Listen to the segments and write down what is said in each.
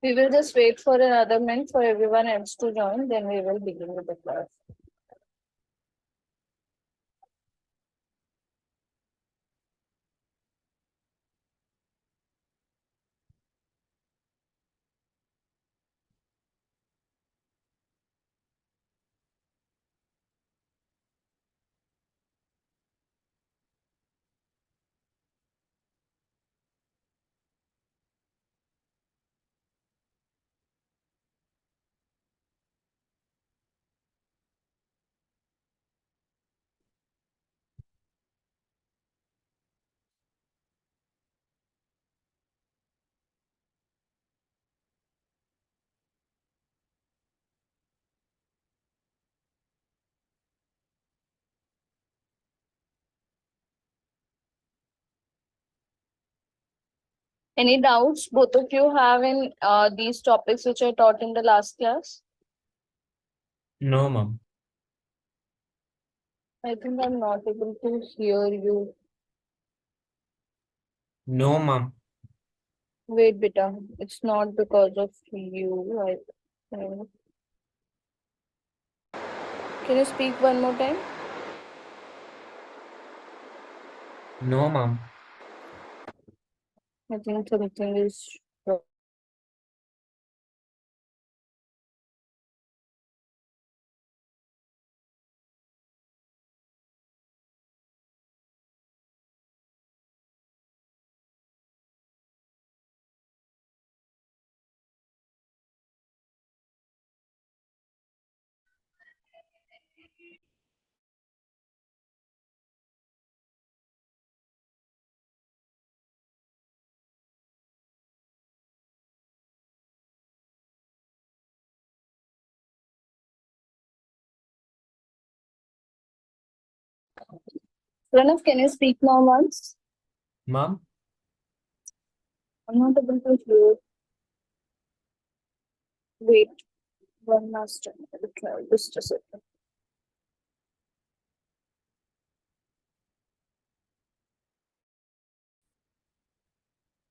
We will just wait for another minute for everyone else to join, then we will begin with the class. Any doubts both of you have in these topics which I taught in the last class? No, ma'am. I think I'm not able to hear you. No, ma'am. Wait, beta. It's not because of you. I think. Can you speak one more time? No, ma'am. I think something is wrong. Pranav, can you speak now once? Ma'am? I'm not able to hear. Wait, one last time. I will try just a second.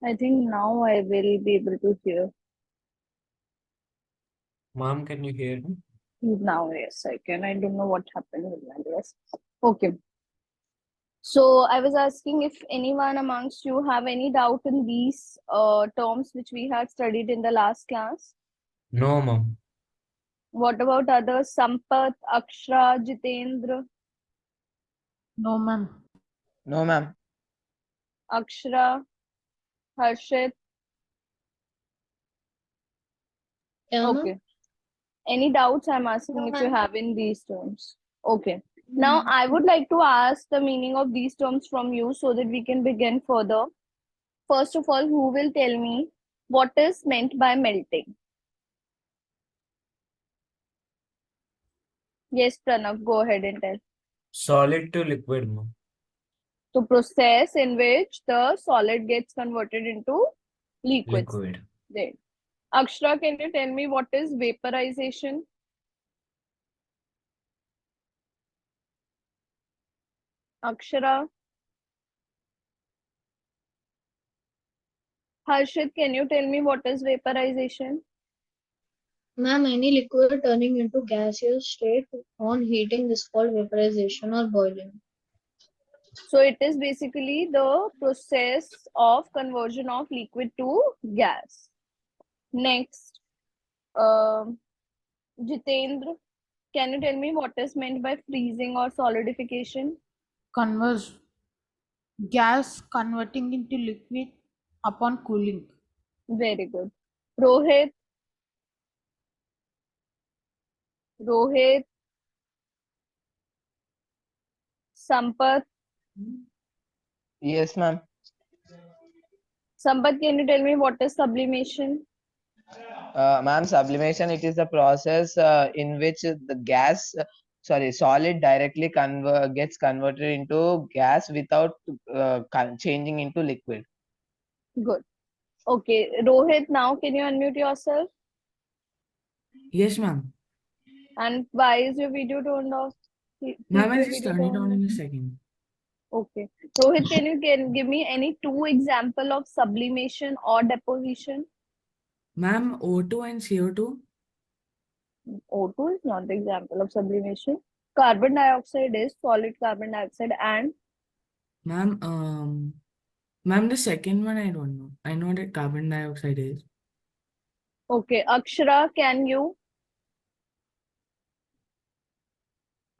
I think now I will be able to hear. Ma'am, can you hear me? Now, yes, I can. I don't know what happened with my device. Okay. So I was asking if anyone amongst you have any doubt in these terms which we had studied in the last class. No, ma'am. What about others? Sampath, Akshra, Jitendra, No, ma'am. No, ma'am. Akshra, Harshit. Yeah, ma'am. Okay. Any doubts I'm asking No, if you ma'am. have in these terms? Okay. Now I would like to ask the meaning of these terms from you so that we can begin further. First of all, who will tell me what is meant by melting? Yes, Pranav, go ahead and tell. Solid to liquid, ma'am. So process in which the solid gets converted into liquids. Liquid. There. Akshra, can you tell me what is vaporization? Akshara. Harshit, can you tell me what is vaporization? Ma'am, any liquid turning into gaseous state on heating is called vaporization or boiling. So it is basically the process of conversion of liquid to gas. Next, Jitendra, can you tell me what is meant by freezing or solidification? Converse gas converting into liquid upon cooling. Very good. Rohit, Rohit, Sampath. Yes, ma'am. Sampath, can you tell me what is sublimation? Ma'am, sublimation, it is the process in which the gas, solid directly gets converted into gas without changing into liquid. Good. Okay, Rohit, now can you unmute yourself? Yes, ma'am. And why is your video turned off? Keep Ma'am, I'll your just video turn it turned on on. in a second. Okay. Rohit, can you give me any two example of sublimation or deposition? Ma'am, O2 and CO2? O2 is not the example of sublimation. Carbon dioxide is solid carbon dioxide and Ma'am, ma'am, the second one I don't know. I know that carbon dioxide is. okay. Akshara, can you?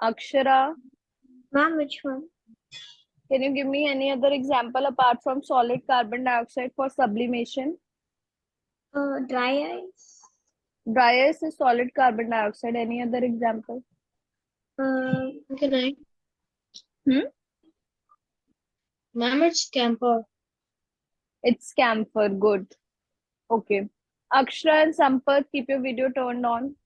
Akshara, Ma'am, which one? can you give me any other example apart from solid carbon dioxide for sublimation? Dry ice. Dry ice is solid carbon dioxide. Any other example? Good night. Hmm? Ma'am, it's camphor. It's camphor. Good. Okay. Akshara and Sampath, keep your video turned on.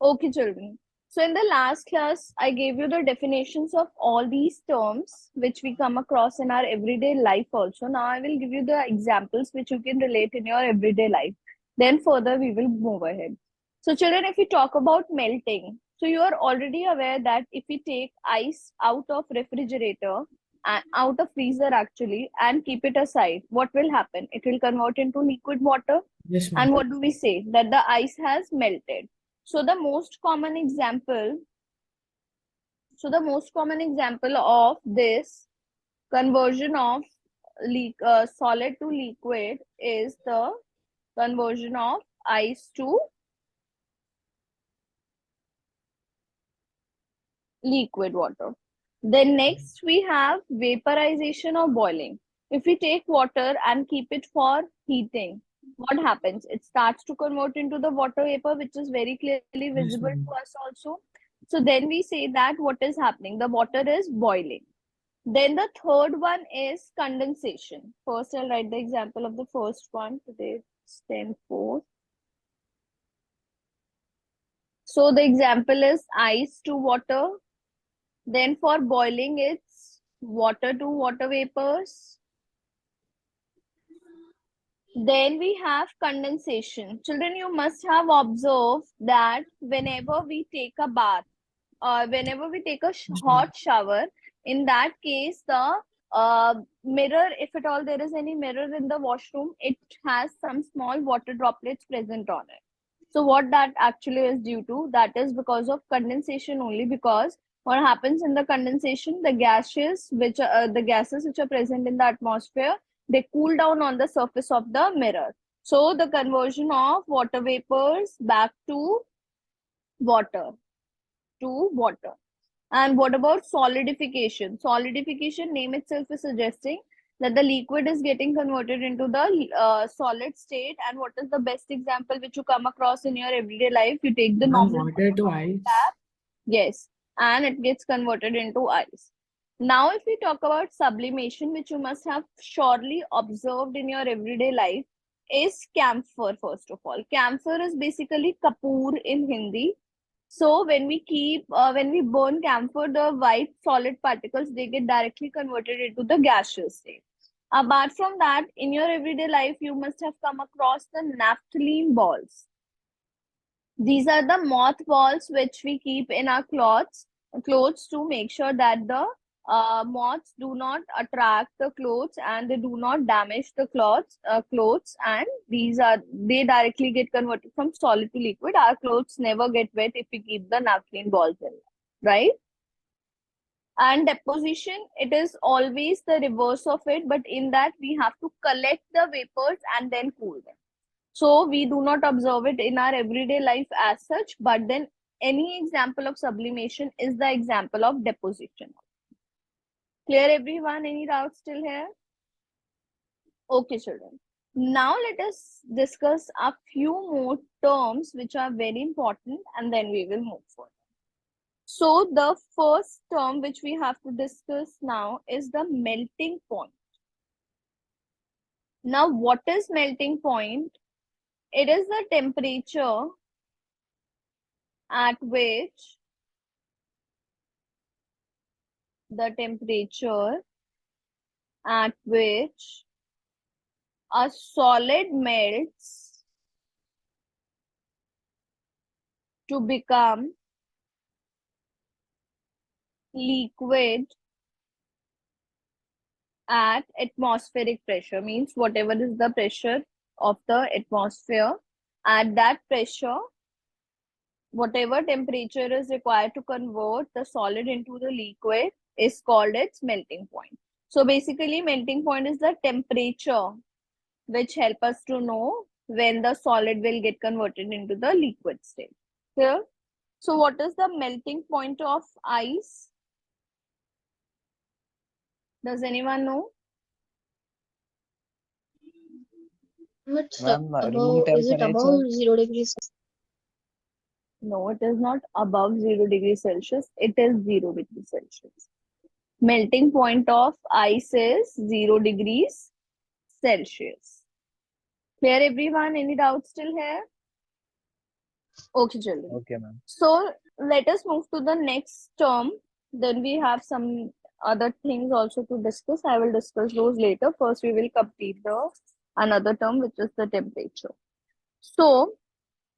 Okay, children. So in the last class, I gave you the definitions of all these terms which we come across in our everyday life also. Now I will give you the examples which you can relate in your everyday life. Then further we will move ahead. So children, if we talk about melting, so you are already aware that if we take ice out of refrigerator, out of freezer actually, and keep it aside, what will happen? It will convert into liquid water. Yes, ma'am. And what do we say? That the ice has melted. So the most common example of this conversion of solid to liquid is the conversion of ice to liquid water. Then next we have vaporization or boiling. If we take water and keep it for heating, what happens? It starts to convert into the water vapor, which is very clearly visible ma'am. to us also. So then we say that what is happening? The water is boiling. Then the third one is condensation. First, I'll write the example of the first one. Today it's 10-4. So the example is ice to water. Then for boiling, it's water to water vapors. Then we have condensation. Children, you must have observed that whenever we take a bath, whenever we take a hot shower, in that case, the mirror, if at all there is any mirror in the washroom, it has some small water droplets present on it. So what that actually is due to, that is because of condensation only, because what happens in the condensation, the gases which are present in the atmosphere, they cool down on the surface of the mirror. So the conversion of water vapors back to water. And what about solidification? Solidification, name itself is suggesting that the liquid is getting converted into the solid state. And what is the best example which you come across in your everyday life? You take the Ma'am, normal water to ice. yes, and it gets converted into ice. Now, if we talk about sublimation, which you must have surely observed in your everyday life, is camphor, first of all. Camphor is basically kapoor in Hindi. So when we burn camphor, the white solid particles, they get directly converted into the gaseous state. Apart from that, in your everyday life, you must have come across the naphthalene balls. These are the moth balls which we keep in our clothes to make sure that the moths do not attract the clothes and they do not damage the clothes, and they directly get converted from solid to liquid. Our clothes never get wet if we keep the naphthalene balls in, right? And deposition, it is always the reverse of it, but in that we have to collect the vapors and then cool them. So we do not observe it in our everyday life as such, but then any example of sublimation is the example of deposition. Clear everyone? Any doubts still here? Okay, children. Now let us discuss a few more terms which are very important, and then we will move forward. So the first term which we have to discuss now is the melting point. Now, what is melting point? It is the temperature at which a solid melts to become liquid at atmospheric pressure. Means whatever is the pressure of the atmosphere. At that pressure, whatever temperature is required to convert the solid into the liquid is called its melting point. So basically, melting point is the temperature which help us to know when the solid will get converted into the liquid state. Clear? So what is the melting point of ice? Does anyone know? It's Ma'am, room above, is it temperature. above 0 degrees? No, it is not above 0 degrees Celsius. It is 0 degrees Celsius. Melting point of ice is 0 degrees Celsius. Clear, everyone? Any doubts still here? Okay, children. Okay, ma'am. So let us move to the next term. Then we have some other things also to discuss. I will discuss those later. First, we will complete the another term, which is the temperature. So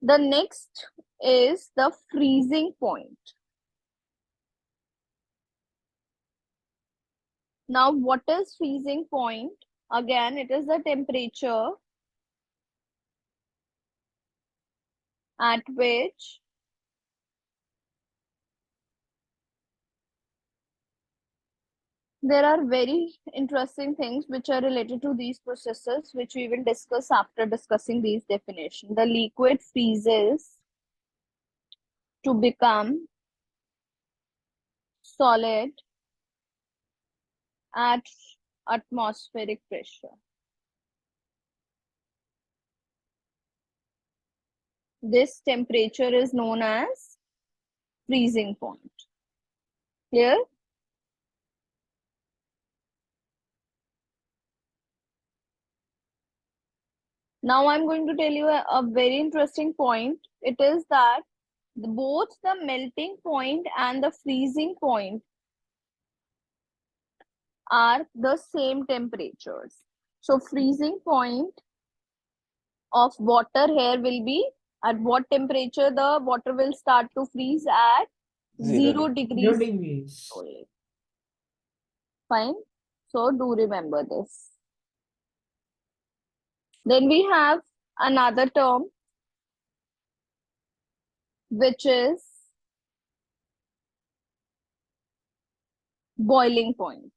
the next is the freezing point. Now, what is freezing point? Again, it is the temperature at which there are very interesting things which are related to these processes, which we will discuss after discussing these definitions. The liquid freezes to become solid at atmospheric pressure. This temperature is known as freezing point. Clear? Now I'm going to tell you a very interesting point. It is that both the melting point and the freezing point are the same temperatures. So freezing point of water here will be at what temperature the water will start to freeze at 0 0 degrees degrees. only. Fine. So do remember this. Then we have another term which is boiling point.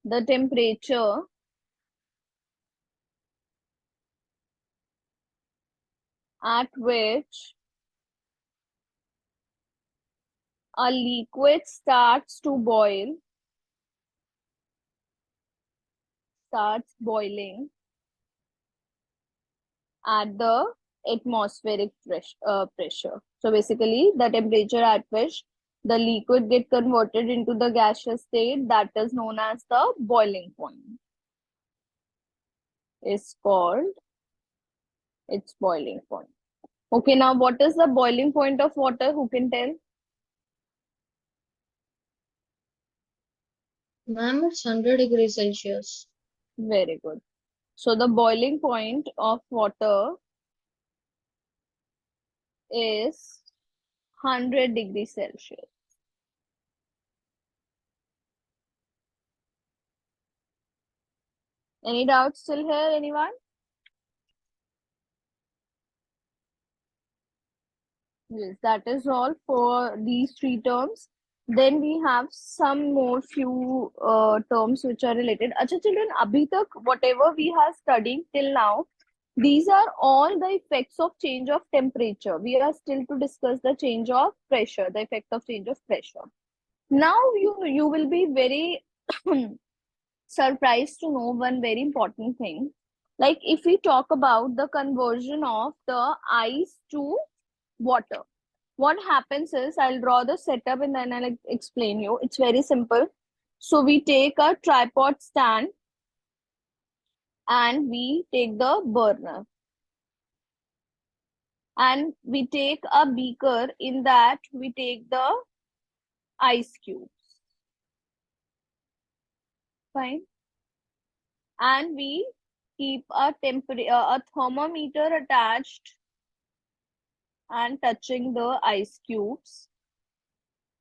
The temperature at which a liquid starts boiling at the atmospheric pressure. So basically, the temperature at which the liquid get converted into the gaseous state, that is known as the boiling point, is called its boiling point. Okay, now what is the boiling point of water? Who can tell? Ma'am, it's 100 degrees Celsius. Very good. So the boiling point of water is 100 degrees Celsius. Any doubts still here, anyone? Yes, that is all for these three terms. Then we have some more few terms which are related. Acha children, abhi tak whatever we have studied till now, these are all the effects of change of temperature. We are still to discuss the change of pressure, the effect of change of pressure. Now you will be very surprised to know one very important thing. Like if we talk about the conversion of the ice to water, what happens is, I'll draw the setup and then I'll explain you. It's very simple. So we take a tripod stand and we take the burner and we take a beaker. In that we take the ice cubes. Fine. And we keep a thermometer attached and touching the ice cubes,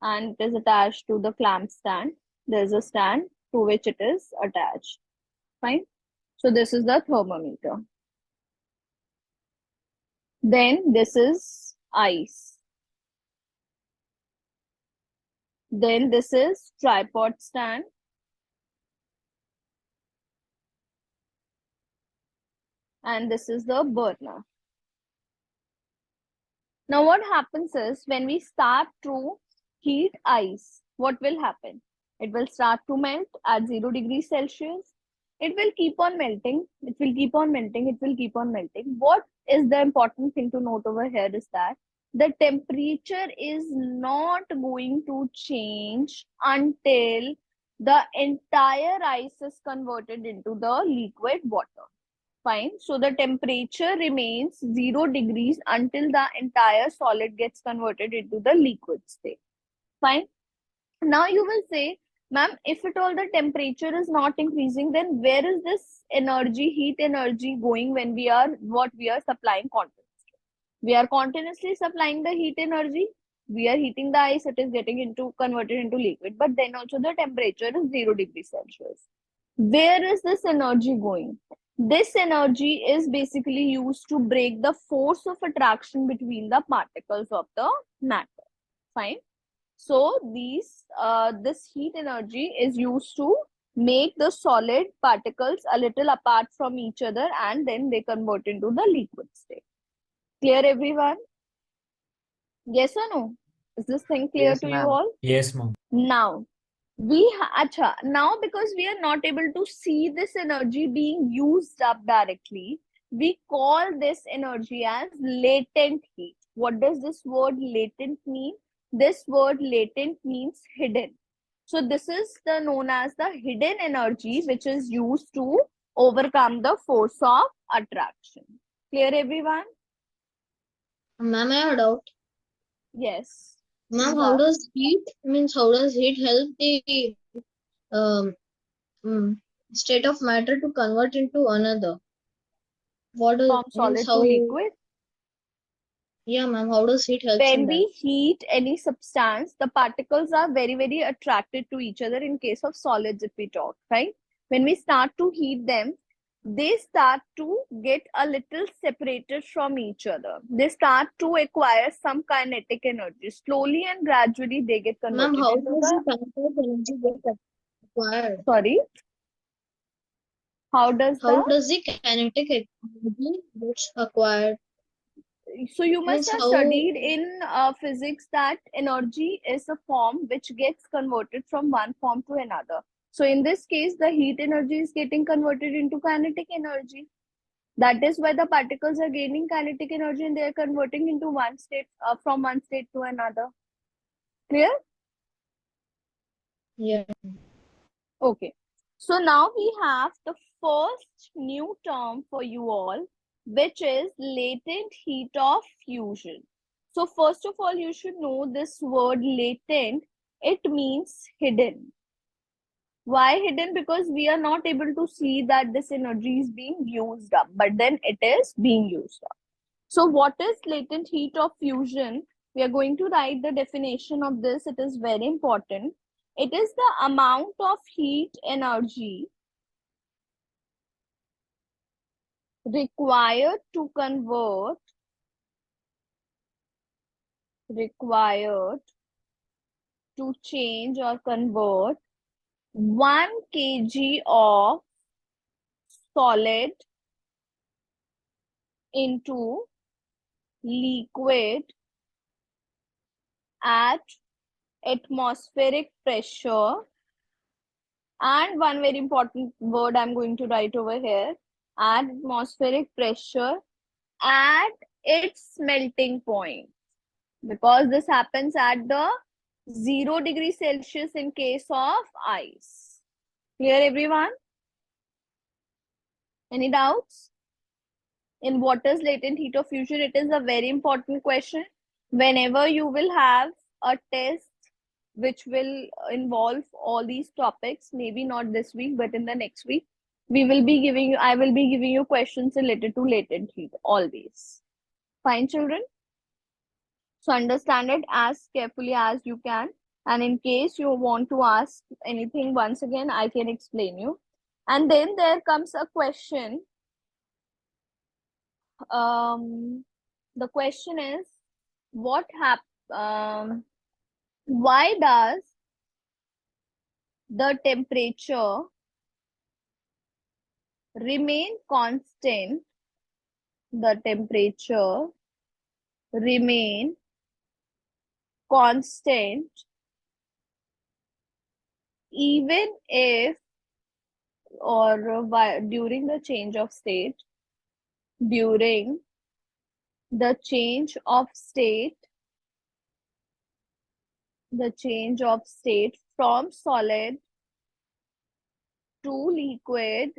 and it is attached to the clamp stand. There's a stand to which it is attached. Fine. So this is the thermometer. Then this is ice. Then this is tripod stand. And this is the burner. Now what happens is when we start to heat ice, what will happen? It will start to melt at 0 degrees Celsius. It will keep on melting. It will keep on melting. It will keep on melting. What is the important thing to note over here is that the temperature is not going to change until the entire ice is converted into the liquid water. Fine. So the temperature remains 0 degrees until the entire solid gets converted into the liquid state. Fine. Now you will say, ma'am, if at all the temperature is not increasing, then where is this energy, heat energy going when we are supplying continuously? We are continuously supplying the heat energy. We are heating the ice, it is getting converted into liquid, but then also the temperature is 0 degrees Celsius. Where is this energy going? This energy is basically used to break the force of attraction between the particles of the matter. Fine. So this heat energy is used to make the solid particles a little apart from each other, and then they convert into the liquid state. Clear, everyone? Yes or no? Is this thing clear Yes, to you ma'am. all? Yes, ma'am. Now, now because we are not able to see this energy being used up directly, we call this energy as latent heat. What does this word latent mean? This word latent means hidden. So this is known as the hidden energy, which is used to overcome the force of attraction. Clear, everyone? Ma'am, I have a doubt. Yes. Ma'am, Please how ask. does heat help the um, mm, state of matter to convert into another? What does From solid to liquid? Yeah, ma'am, how does heat help in When that? we heat any substance, the particles are very, very attracted to each other. In case of solids, if we talk, right? When we start to heat them, they start to get a little separated from each other. They start to acquire some kinetic energy. Slowly and gradually, they get Ma'am, converted how into does the. the kinetic energy get acquired? Sorry. How does How the? does the kinetic energy get acquired? So you must Means have how studied in physics that energy is a form which gets converted from one form to another. So in this case, the heat energy is getting converted into kinetic energy. That is why the particles are gaining kinetic energy and they are converting into one state from one state to another. Clear? Yeah. Okay. So now we have the first new term for you all, which is latent heat of fusion. So first of all, you should know this word latent. It means hidden. Why hidden? Because we are not able to see that this energy is being used up, but then it is being used up. So what is latent heat of fusion? We are going to write the definition of this. It is very important. It is the amount of heat energy required to change or convert 1 kg of solid into liquid at atmospheric pressure. And one very important word I'm going to write over here, at atmospheric pressure at its melting point, because this happens at the 0 degrees Celsius in case of ice. Clear, everyone? Any doubts? In what is latent heat of fusion? It is a very important question. Whenever you will have a test which will involve all these topics, maybe not this week, but in the next week, I will be giving you questions related to latent heat always. Fine, children? So understand it as carefully as you can. And in case you want to ask anything once again, I can explain you. And then there comes a question. The question is, why does the temperature remain constant? The temperature remain constant even if during the change of state, during the change of state, from solid to liquid,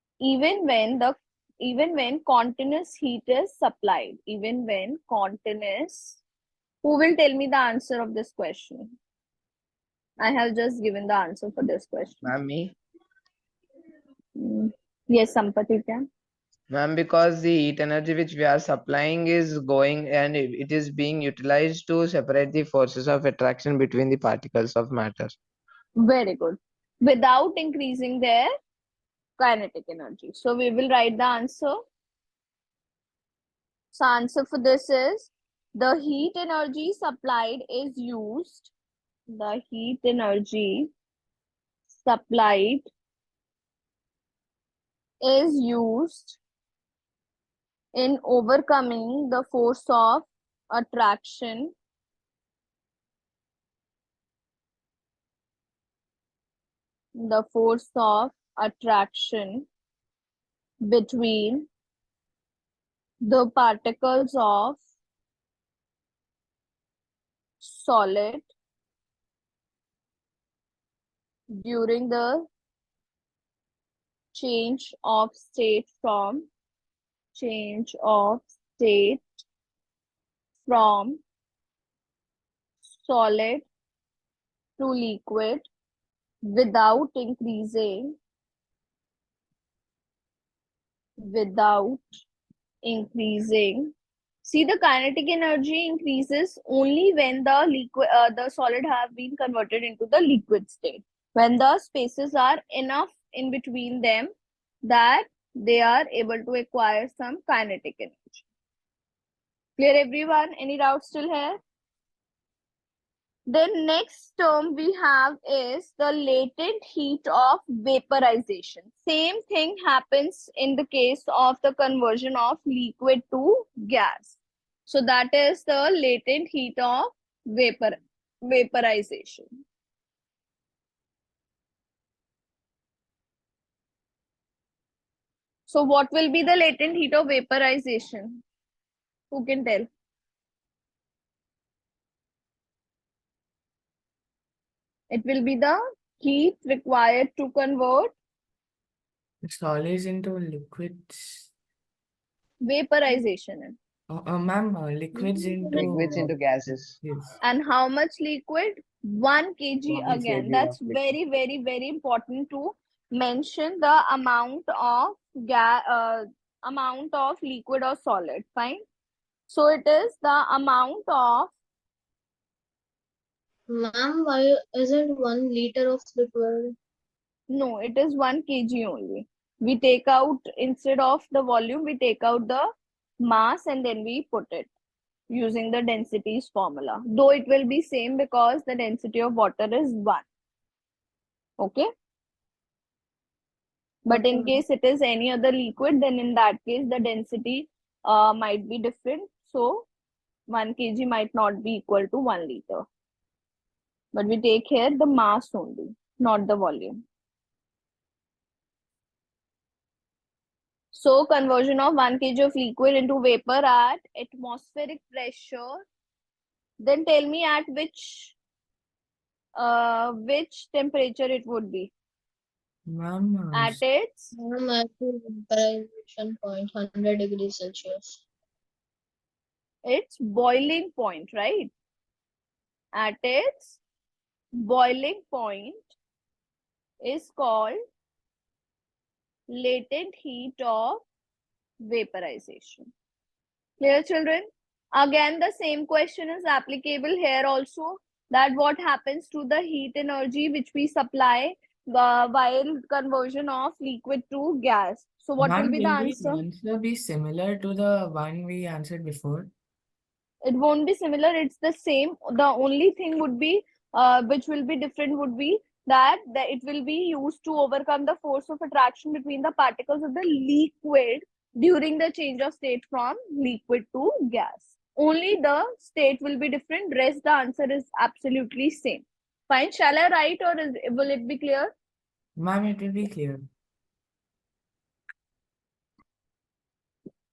even when continuous heat is supplied, who will tell me the answer of this question? I have just given the answer for this question. Ma'am, me? Yes, Sampath, you can. Ma'am, because the heat energy which we are supplying is going and it is being utilized to separate the forces of attraction between the particles of matter. Very good. Without increasing their kinetic energy. So we will write the answer. So answer for this is, the heat energy supplied is used. The heat energy supplied is used in overcoming the force of attraction between the particles of solid during the change of state from solid to liquid without increasing See, the kinetic energy increases only when the solid have been converted into the liquid state. When the spaces are enough in between them that they are able to acquire some kinetic energy. Clear, everyone? Any doubts still here? The next term we have is the latent heat of vaporization. Same thing happens in the case of the conversion of liquid to gas. So that is the latent heat of vaporization. So what will be the latent heat of vaporization? Who can tell? It will be the heat required to convert solids into liquids. vaporization. Ma'am, liquids into gases. Yes. And how much liquid? 1 kg 1 again. kg That's of liquid. very, very, very important to mention the amount of liquid or solid. Fine. So it is the amount of. Ma'am, why isn't 1 liter of liquid? No, it is 1 kg only. We take out, instead of the volume, we take out the mass and then we put it using the densities formula. Though it will be same because the density of water is 1. Okay. But in case it is any other liquid, then in that case, the density might be different. So 1 kg might not be equal to 1 liter. But we take here the mass only, not the volume. So conversion of 1 kg of liquid into vapor at atmospheric pressure. Then tell me at which temperature it would be. Ma'am, At its Ma'am, at the vaporization point, 100 degrees Celsius. boiling point, right? At its boiling point is called latent heat of vaporization. Clear, children? Again, the same question is applicable here also, that what happens to the heat energy which we supply while conversion of liquid to gas. So what will Ma'am, be the will the answer? answer be similar to the one we answered before? It won't be similar, it's the same. The only thing would be which will be different would be that it will be used to overcome the force of attraction between the particles of the liquid during the change of state from liquid to gas. Only the state will be different, rest the answer is absolutely same. Fine, shall I write or will it be clear? Ma'am, it will be clear.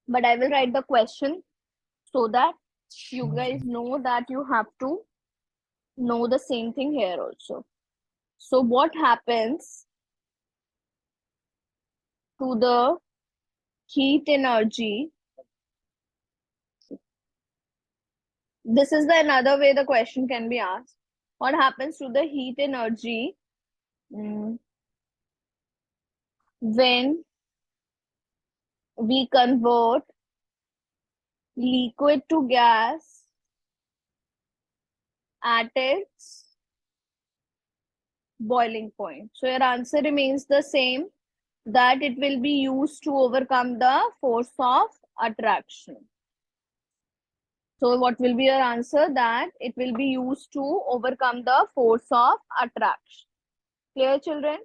But I will write the question so that you Okay. guys know that you have to know the same thing here also. So what happens to the heat energy? This is the another way the question can be asked. What happens to the heat energy when we convert liquid to gas at its boiling point? So your answer remains the same, that it will be used to overcome the force of attraction. So what will be your answer? That it will be used to overcome the force of attraction. Clear, children?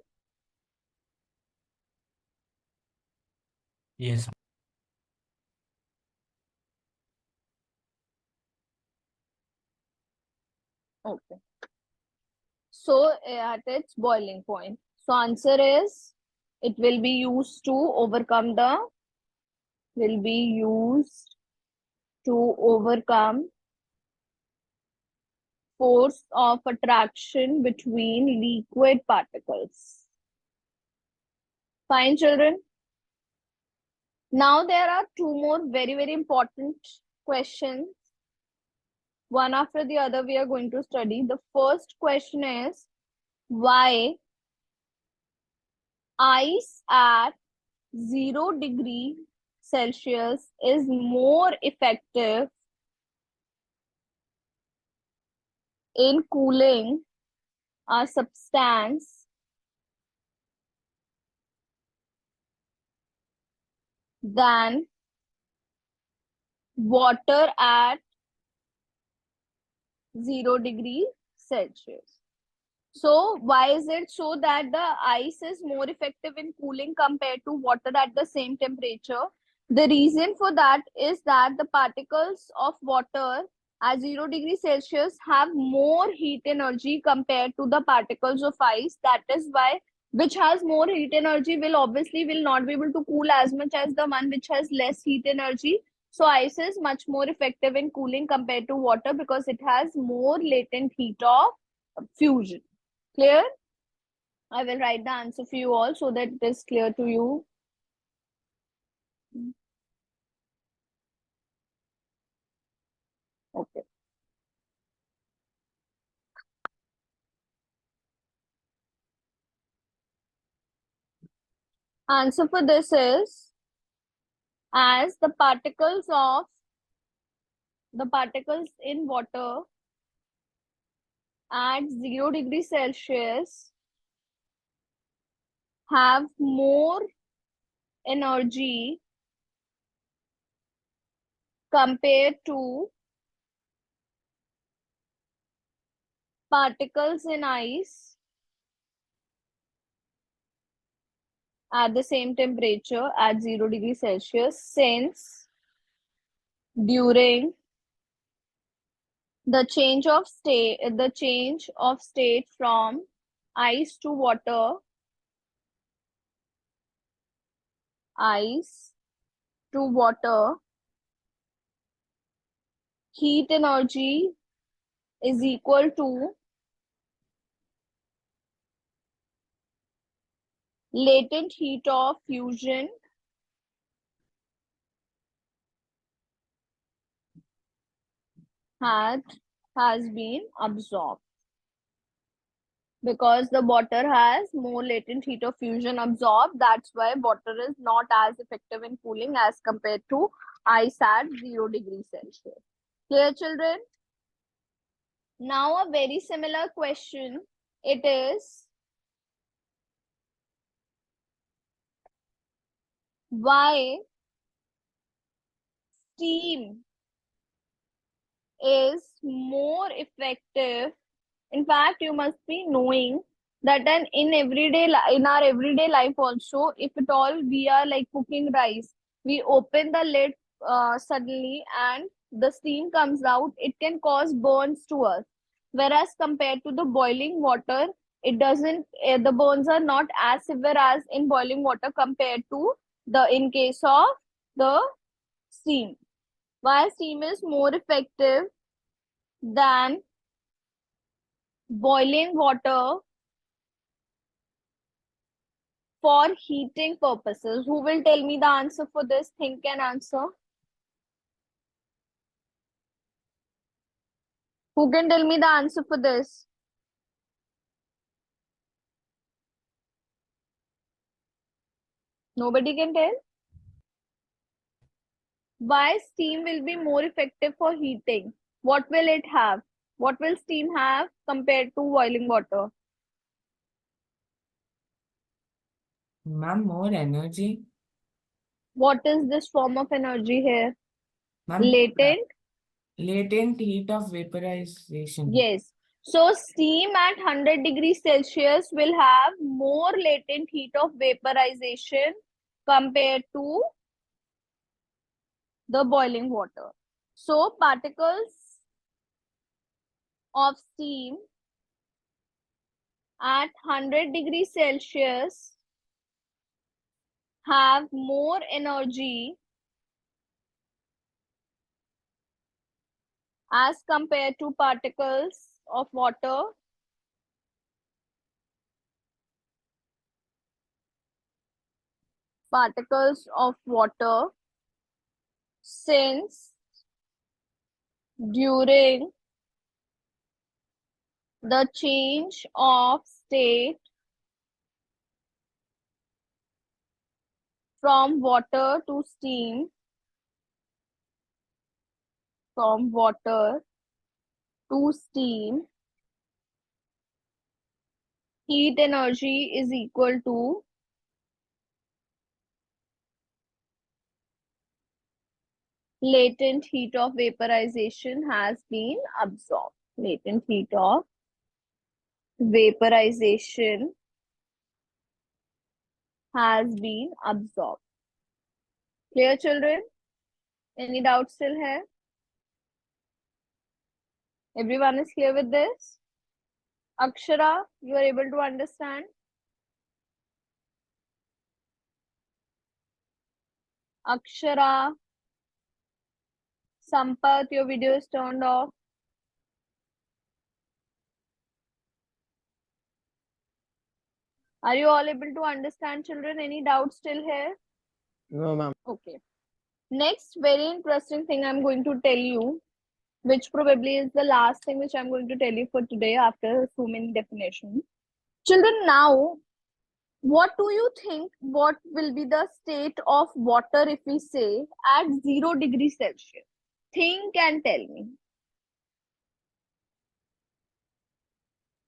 Yes. Okay. So at its boiling point. So answer is it will be used to overcome force of attraction between liquid particles. Fine, children. Now there are two more very important questions. One after the other we are going to study. The first question is, why ice at 0 degree Celsius is more effective in cooling a substance than water at 0 degree Celsius. So why is it so that the ice is more effective in cooling compared to water at the same temperature? The reason for that is that the particles of water at 0 degree Celsius have more heat energy compared to the particles of ice. That is why which has more heat energy will not be able to cool as much as the one which has less heat energy. So ice is much more effective in cooling compared to water because it has more latent heat of fusion. Clear? I will write the answer for you all so that it is clear to you. Okay. Answer for this is, as the particles in water at 0 degree Celsius have more energy compared to particles in ice at the same temperature at 0 degree Celsius, since during the change of state from ice to water, heat energy is equal to latent heat of fusion has been absorbed. Because the water has more latent heat of fusion absorbed. That's why water is not as effective in cooling as compared to ice at 0 degrees Celsius. Clear, children? Now a very similar question. It is, why steam is more effective. In fact, you must be knowing that in our everyday life also, if at all we are like cooking rice, we open the lid suddenly and the steam comes out, it can cause burns to us. Whereas compared to the boiling water, it doesn't, the burns are not as severe as in boiling water compared to in case of the steam. Why steam is more effective than boiling water for heating purposes? Who will tell me the answer for this? Think and answer. Who can tell me the answer for this? Nobody can tell? Why steam will be more effective for heating? What will it have? What will steam have compared to boiling water? Ma'am, more energy. What is this form of energy here? Ma'am, Latent? latent heat of vaporization. Yes. So steam at 100 degrees Celsius will have more latent heat of vaporization compared to the boiling water. So particles of steam at 100 degrees Celsius have more energy as compared to particles of water since during the change of state from water to steam, heat energy is equal to latent heat of vaporization has been absorbed. Latent heat of vaporization has been absorbed. Clear, children? Any doubts still here? Everyone is clear with this? Akshara, you are able to understand? Akshara, Sampath, your video is turned off. Are you all able to understand, children? Any doubts still here? No, ma'am. Okay. Next, very interesting thing I'm going to tell you, which probably is the last thing which I'm going to tell you for today after so many definitions. Children, now, what do you think? What will be the state of water if we say at 0 degrees Celsius? Think and tell me.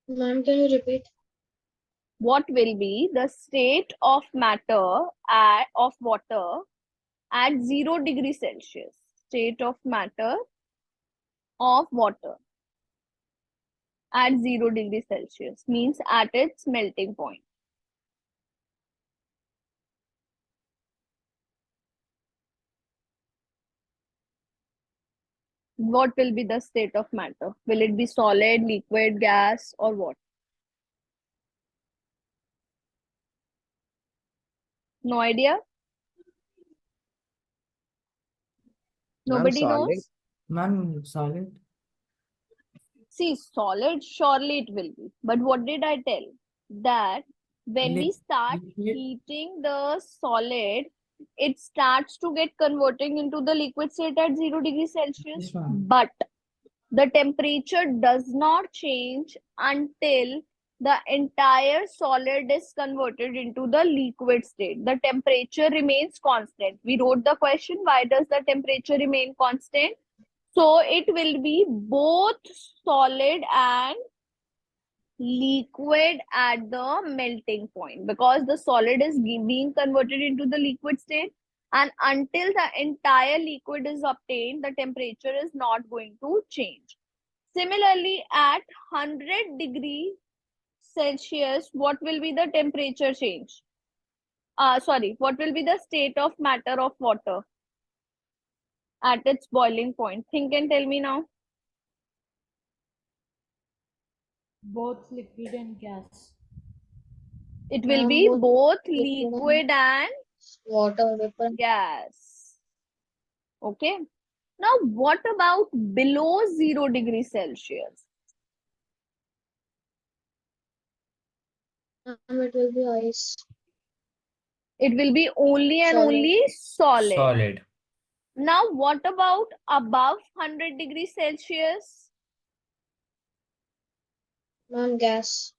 Ma'am, can you repeat? What will be the state of matter of water at 0 degrees Celsius? State of matter of water at 0 degrees Celsius means at its melting point. What will be the state of matter? Will it be solid, liquid, gas, or what? No idea? Nobody solid. knows? Ma'am, solid. See, solid, surely it will be. But what did I tell? That when we start Liquid. heating the solid, it starts to get converting into the liquid state at 0 degrees Celsius. Yes, ma'am. But the temperature does not change until the entire solid is converted into the liquid state. The temperature remains constant. We wrote the question, why does the temperature remain constant? So it will be both solid and liquid at the melting point, because the solid is being converted into the liquid state, and until the entire liquid is obtained, the temperature is not going to change. Similarly, at 100 degrees Celsius, what will be the temperature change? What will be the state of matter of water at its boiling point? Think and tell me now. Both liquid and gas. It will Ma'am, be both both liquid and liquid and water vapor. gas. Okay. Now, what about below 0 degrees Celsius? It will be ice. It will be only and Solid. only solid. Solid. Now, what about above 100 degrees Celsius? Ma'am, gas.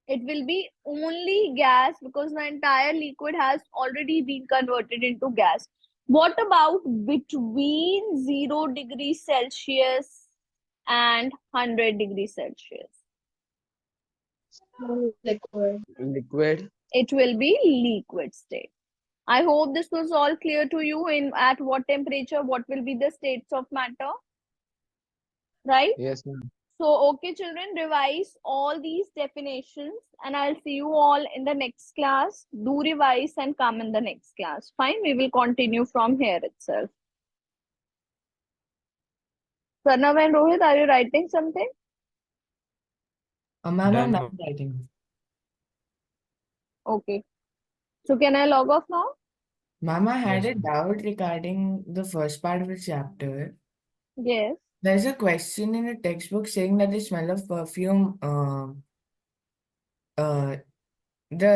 It will be only gas, because the entire liquid has already been converted into gas. What about between 0 degrees Celsius and 100 degrees Celsius? Ma'am, liquid. Liquid. It will be liquid state. I hope this was all clear to you in at what temperature, what will be the states of matter, right? Yes, ma'am. So, okay, children, revise all these definitions, and I'll see you all in the next class. Do revise and come in the next class. Fine, we will continue from here itself. Pranav and Rohit, are you writing something? Ma'am, I'm Done. not writing. Okay. So, can I log off now? Ma'am, I had Yes, a doubt regarding the first part of the chapter. Yes. There's a question in a textbook saying that the smell of perfume, the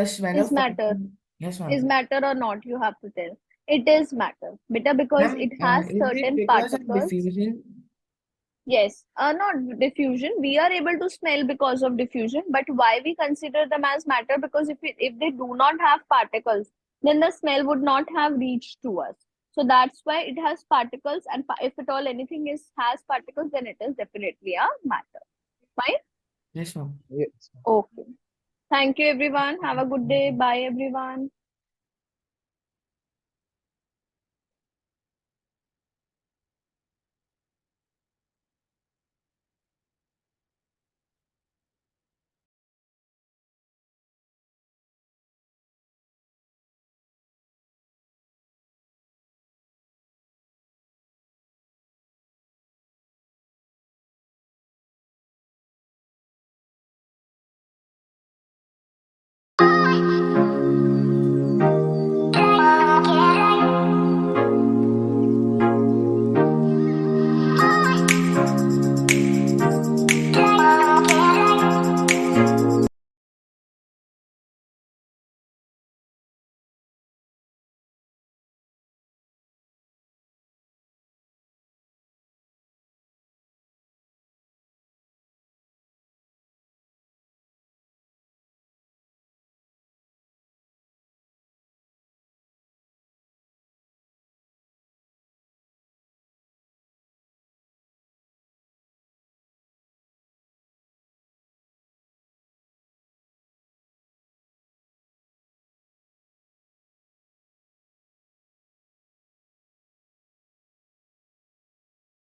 smell Is of matter. perfume. Yes, Is ma'am. matter or not? You have to tell. It is matter. Beta, because Ma'am, it has is it certain because of particles. diffusion? Yes, not diffusion. We are able to smell because of diffusion, but why we consider them as matter? Because if they do not have particles, then the smell would not have reached to us. So that's why it has particles, and if at all anything has particles, then it is definitely a matter. Fine? Yes, ma'am. Yes. Okay. Thank you, everyone. Have a good day. Bye, everyone.